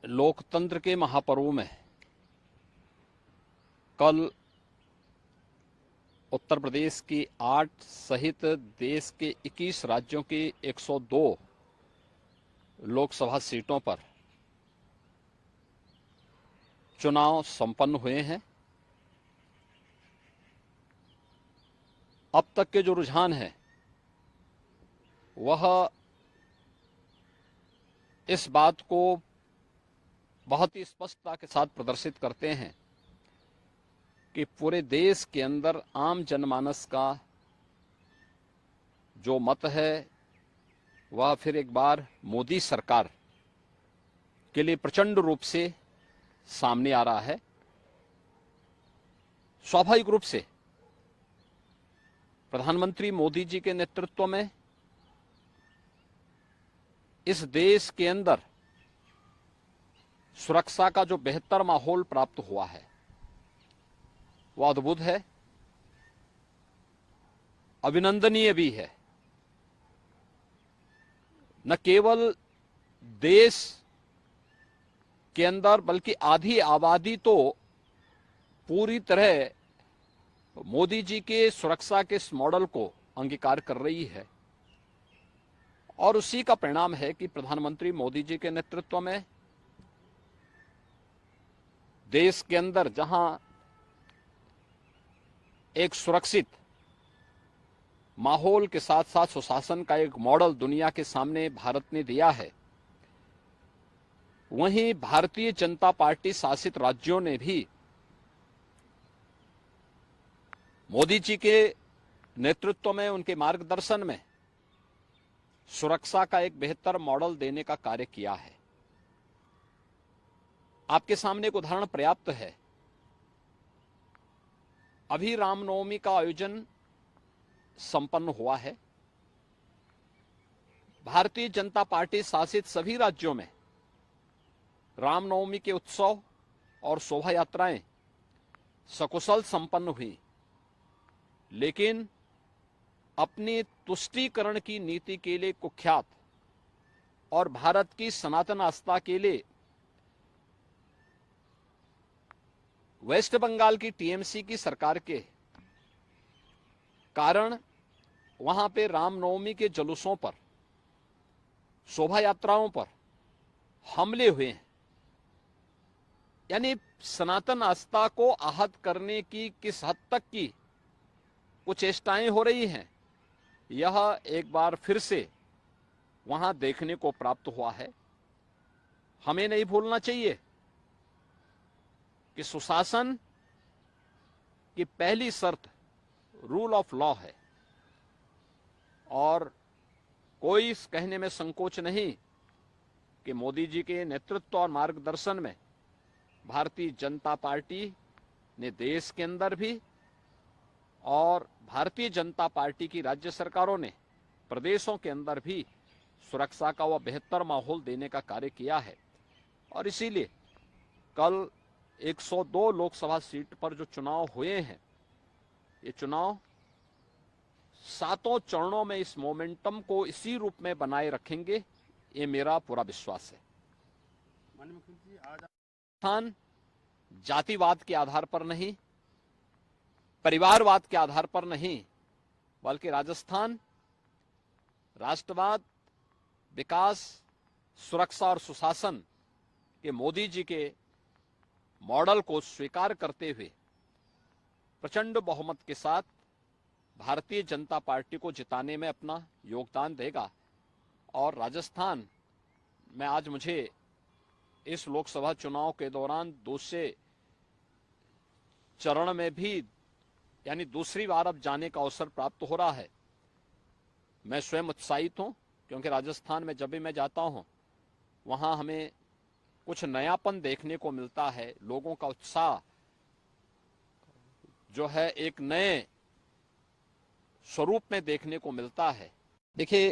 लोकतंत्र के महापर्व में कल उत्तर प्रदेश की 8 सहित देश के 21 राज्यों की 102 लोकसभा सीटों पर चुनाव संपन्न हुए हैं। अब तक के जो रुझान हैं वह इस बात को बहुत ही स्पष्टता के साथ प्रदर्शित करते हैं कि पूरे देश के अंदर आम जनमानस का जो मत है वह फिर एक बार मोदी सरकार के लिए प्रचंड रूप से सामने आ रहा है। स्वाभाविक रूप से प्रधानमंत्री मोदी जी के नेतृत्व में इस देश के अंदर सुरक्षा का जो बेहतर माहौल प्राप्त हुआ है वह अद्भुत है, अभिनंदनीय भी है। न केवल देश के अंदर बल्कि आधी आबादी तो पूरी तरह मोदी जी के सुरक्षा के इस मॉडल को अंगीकार कर रही है और उसी का परिणाम है कि प्रधानमंत्री मोदी जी के नेतृत्व में देश के अंदर जहां एक सुरक्षित माहौल के साथ साथ सुशासन का एक मॉडल दुनिया के सामने भारत ने दिया है, वहीं भारतीय जनता पार्टी शासित राज्यों ने भी मोदी जी के नेतृत्व में, उनके मार्गदर्शन में सुरक्षा का एक बेहतर मॉडल देने का कार्य किया है। आपके सामने एक उदाहरण पर्याप्त है। अभी रामनवमी का आयोजन संपन्न हुआ है। भारतीय जनता पार्टी शासित सभी राज्यों में रामनवमी के उत्सव और शोभा यात्राएं सकुशल संपन्न हुई, लेकिन अपनी तुष्टीकरण की नीति के लिए कुख्यात और भारत की सनातन आस्था के लिए वेस्ट बंगाल की टीएमसी की सरकार के कारण वहां पे रामनवमी के जुलूसों पर, शोभा यात्राओं पर हमले हुए हैं। यानी सनातन आस्था को आहत करने की किस हद तक की कुछ चेष्टाएं हो रही हैं, यह एक बार फिर से वहां देखने को प्राप्त हुआ है। हमें नहीं भूलना चाहिए कि सुशासन की पहली शर्त रूल ऑफ लॉ है और कोई इस कहने में संकोच नहीं कि मोदी जी के नेतृत्व और मार्गदर्शन में भारतीय जनता पार्टी ने देश के अंदर भी और भारतीय जनता पार्टी की राज्य सरकारों ने प्रदेशों के अंदर भी सुरक्षा का वह बेहतर माहौल देने का कार्य किया है। और इसीलिए कल 102 लोकसभा सीट पर जो चुनाव हुए हैं, ये चुनाव 7 चरणों में इस मोमेंटम को इसी रूप में बनाए रखेंगे, ये मेरा पूरा विश्वास है। माननीय मुख्यमंत्री, आज राजस्थान जातिवाद के आधार पर नहीं, परिवारवाद के आधार पर नहीं, बल्कि राजस्थान राष्ट्रवाद, विकास, सुरक्षा और सुशासन के मोदी जी के मॉडल को स्वीकार करते हुए प्रचंड बहुमत के साथ भारतीय जनता पार्टी को जिताने में अपना योगदान देगा। और राजस्थान में आज मुझे इस लोकसभा चुनाव के दौरान दूसरे चरण में भी यानी दूसरी बार अब जाने का अवसर प्राप्त हो रहा है। मैं स्वयं उत्साहित हूं, क्योंकि राजस्थान में जब भी मैं जाता हूं वहां हमें कुछ नयापन देखने को मिलता है। लोगों का उत्साह जो है एक नए स्वरूप में देखने को मिलता है। देखिए,